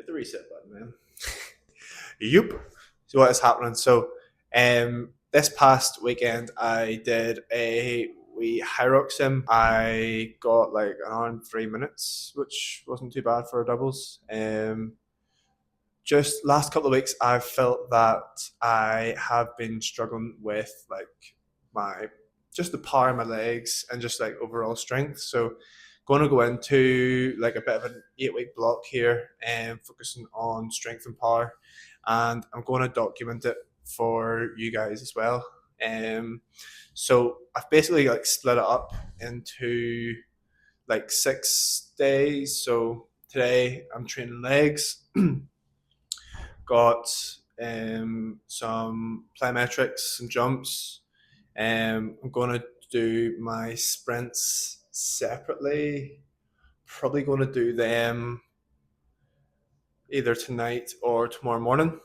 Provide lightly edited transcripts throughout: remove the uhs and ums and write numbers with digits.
hit the reset button, man. Yup. So what is happening? So, this past weekend I did a wee high rock sim. I got like around 3 minutes, which wasn't too bad for a doubles. Just last couple of weeks, I've felt that I have been struggling with like my just the power of my legs and just like overall strength. So, going to go into like a bit of an 8 week block here and focusing on strength and power, and I'm going to document it for you guys as well. Um, so I've basically like split it up into like 6 days. So today I'm training legs. Got some plyometrics and jumps. I'm going to do my sprints separately. Probably going to do them either tonight or tomorrow morning.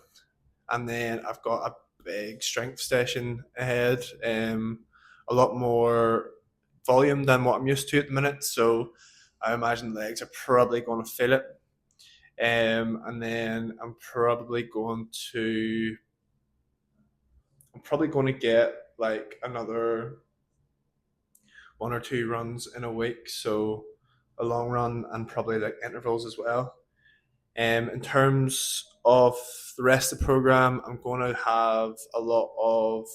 And then I've got a big strength session ahead. A lot more volume than what I'm used to at the minute. So I imagine legs are probably going to feel it. And then I'm probably going to get like another 1 or 2 runs in a week. So a long run and probably like intervals as well. In terms of the rest of the program, I'm going to have a lot of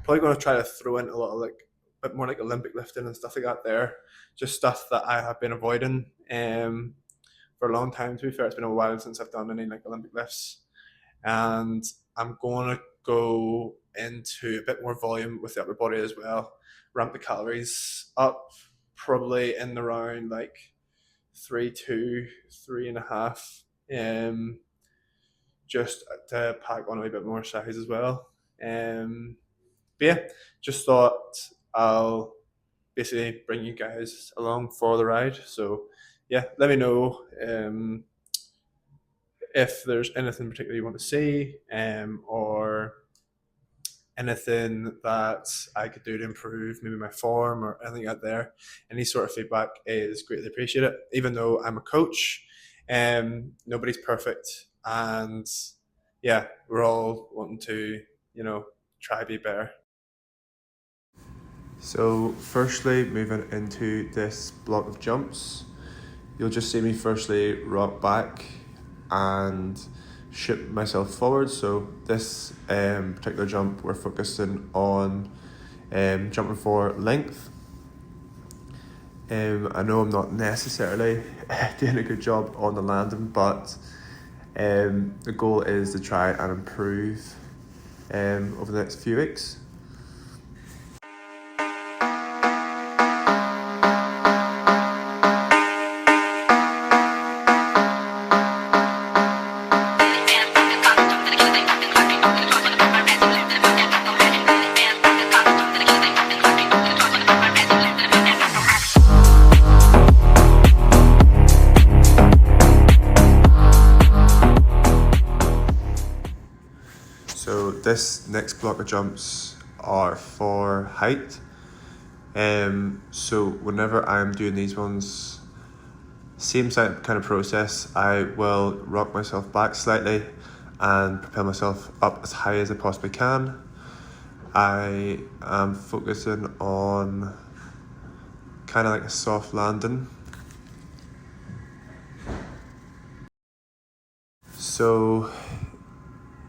probably going to try to throw in a lot of like a bit more like Olympic lifting and stuff like that there. Just stuff that I have been avoiding for a long time. To be fair, it's been a while since I've done any like Olympic lifts, and I'm going to go into a bit more volume with the upper body as well. Ramp the calories up, probably in the round like 3, 2, 3.5. Just to pack on a wee bit more size as well. But yeah, just thought I'll basically bring you guys along for the ride. So yeah, let me know if there's anything particular you want to see, or anything that I could do to improve maybe my form or anything out there. Any sort of feedback is greatly appreciated. Even though I'm a coach, nobody's perfect, and yeah, we're all wanting to, try to be better. So, firstly, moving into this block of jumps, you'll just see me firstly rock back and shoot myself forward. So this particular jump, we're focusing on jumping for length. I know I'm not necessarily doing a good job on the landing, but the goal is to try and improve over the next few weeks. So this next block of jumps are for height. So whenever I'm doing these ones, same kind of process, I will rock myself back slightly and propel myself up as high as I possibly can. I am focusing on kind of like a soft landing. So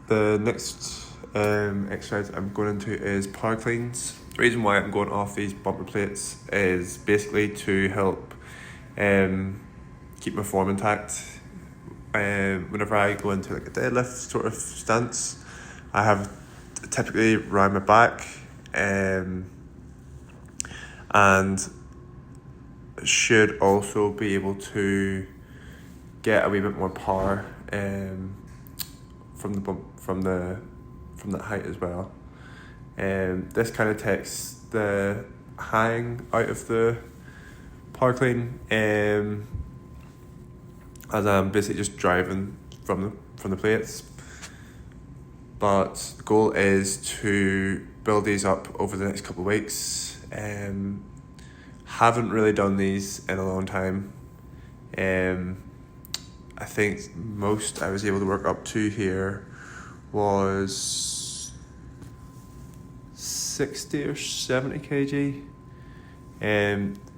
the next exercise I'm going into is power cleans. The reason why I'm going off these bumper plates is basically to help keep my form intact. Whenever I go into like a deadlift sort of stance, I have typically round my back, and should also be able to get a wee bit more power from that height as well. This kind of takes the hang out of the power clean, as I'm basically just driving from the plates. But the goal is to build these up over the next couple of weeks. Haven't really done these in a long time. I think most I was able to work up to here was 60 or 70 kg.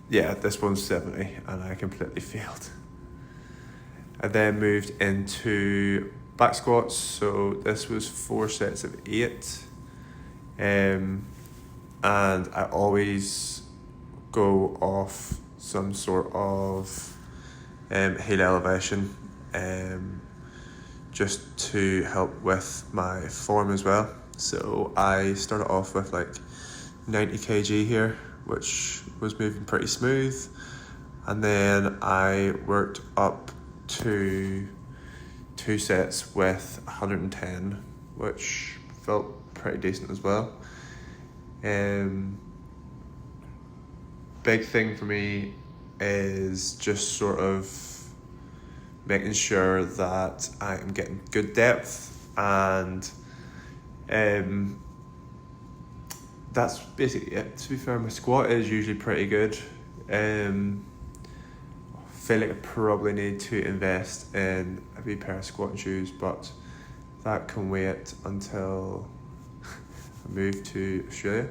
Yeah, this one's 70 and I completely failed. I then moved into back squats, so this was 4 sets of 8. And I always go off some sort of heel elevation, just to help with my form as well. So I started off with like 90 kg here, which was moving pretty smooth, and then I worked up to 2 sets with 110, which felt pretty decent as well. Big thing for me is just sort of making sure that I am getting good depth, and that's basically it. To be fair, my squat is usually pretty good. I feel like I probably need to invest in a wee pair of squatting shoes, but that can wait until I move to Australia.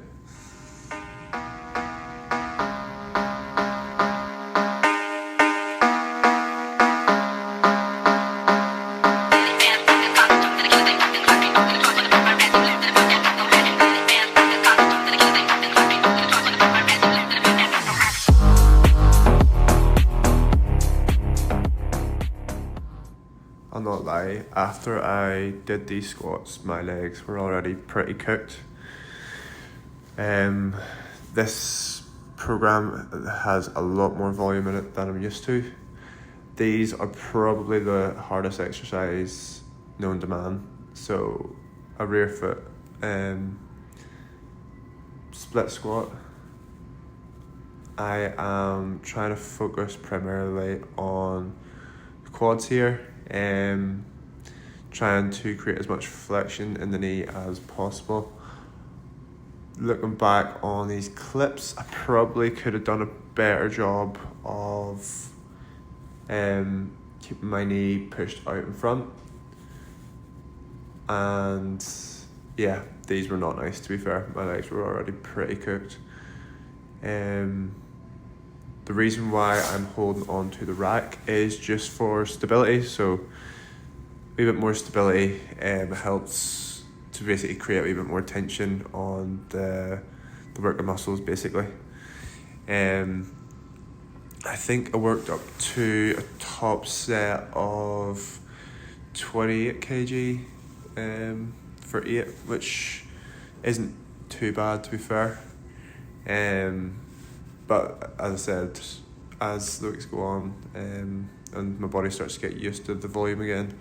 I'll not lie, after I did these squats, my legs were already pretty cooked. This program has a lot more volume in it than I'm used to. These are probably the hardest exercise known to man. So a rear foot, split squat. I am trying to focus primarily on the quads here, trying to create as much flexion in the knee as possible. Looking back on these clips, I probably could have done a better job of keeping my knee pushed out in front. And yeah, these were not nice, to be fair. My legs were already pretty cooked. The reason why I'm holding on to the rack is just for stability. So a wee bit more stability helps to basically create a wee bit more tension on the worker muscles, basically. I think I worked up to a top set of 28 kg for 8, which isn't too bad, to be fair. But as I said, as the weeks go on and my body starts to get used to the volume again,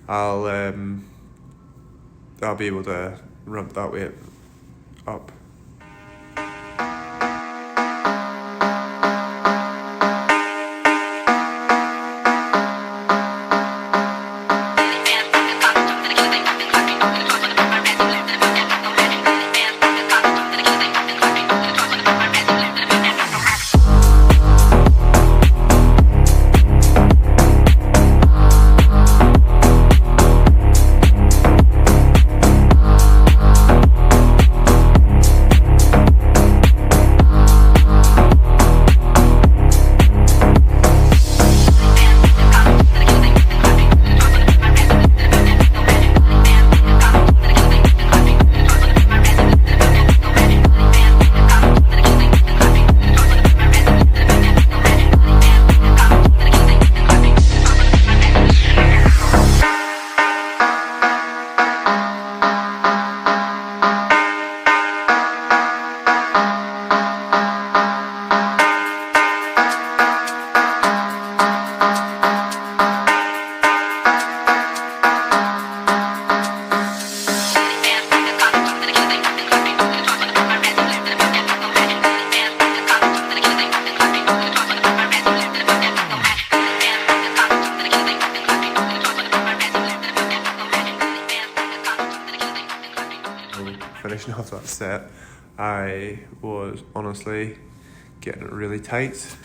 I'll be able to ramp that weight up. Finishing off that set, I was honestly getting it really tight.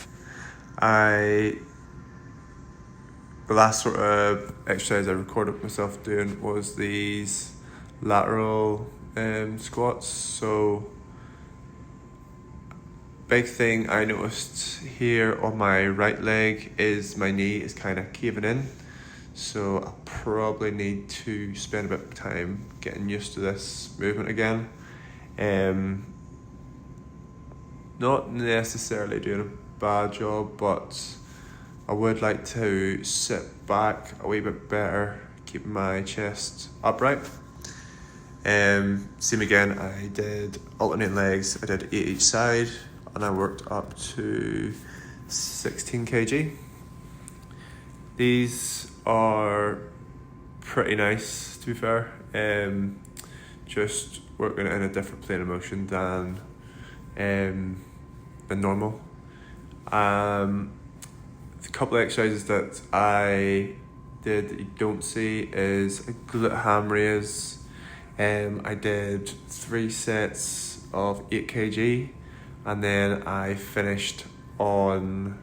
I the last sort of exercise I recorded myself doing was these lateral squats. So big thing I noticed here on my right leg is my knee is kind of caving in. So I probably need to spend a bit of time getting used to this movement again. Not necessarily doing a bad job, but I would like to sit back a wee bit better, keep my chest upright. Same again, I did alternating legs, I did 8 each side, and I worked up to 16 kg. These are pretty nice, to be fair. Just working in a different plane of motion than normal. A couple of exercises that I did that you don't see is a glute ham raise. I did 3 sets of 8 kg, and then I finished on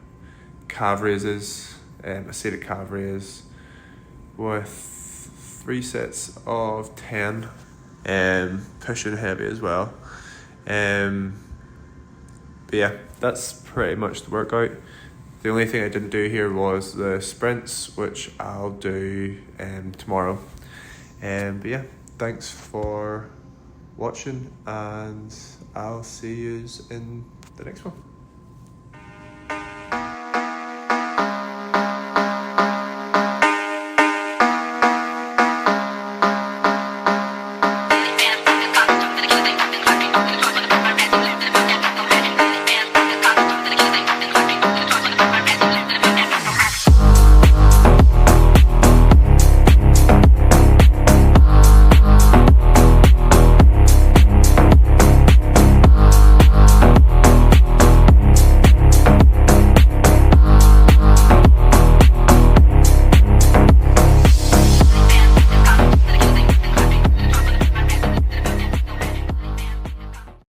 calf raises, a seated calf raise with 3 sets of 10, pushing heavy as well. But yeah, that's pretty much the workout. The only thing I didn't do here was the sprints, which I'll do tomorrow. But yeah, thanks for watching, and I'll see you in the next one.